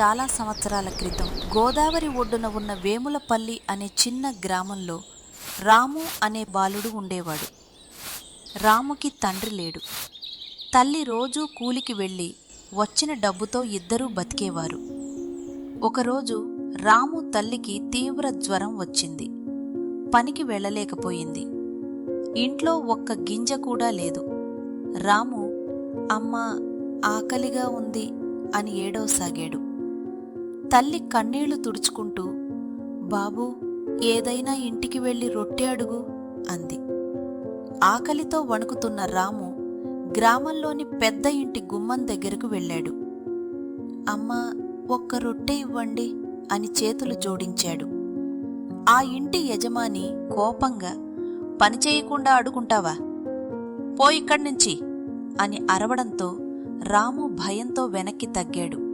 చాలా సంవత్సరాల క్రితం గోదావరి ఒడ్డున ఉన్న వేములపల్లి అనే చిన్న గ్రామంలో రాము అనే బాలుడు ఉండేవాడు. రాముకి తండ్రి లేడు. తల్లి రోజూ కూలికి వెళ్ళి వచ్చిన డబ్బుతో ఇద్దరూ బతికేవారు. ఒకరోజు రాము తల్లికి తీవ్ర జ్వరం వచ్చింది. పనికి వెళ్ళలేకపోయింది. ఇంట్లో ఒక్క గింజ కూడా లేదు. రాము అమ్మా ఆకలిగా ఉంది అని ఏడవసాగాడు. తల్లి కన్నీళ్లు తుడుచుకుంటూ బాబూ ఏదైనా ఇంటికి వెళ్ళి రొట్టె అడుగు అంది. ఆకలితో వణుకుతున్న రాము గ్రామంలోని పెద్ద ఇంటి గుమ్మం దగ్గరకు వెళ్ళాడు. అమ్మా ఒక్క రొట్టె ఇవ్వండి అని చేతులు జోడించాడు. ఆ ఇంటి యజమాని కోపంగా పనిచేయకుండా అడుగుంటావా, పో ఇక్కడ్నుంచి అని అరవడంతో రాము భయంతో వెనక్కి తగ్గాడు.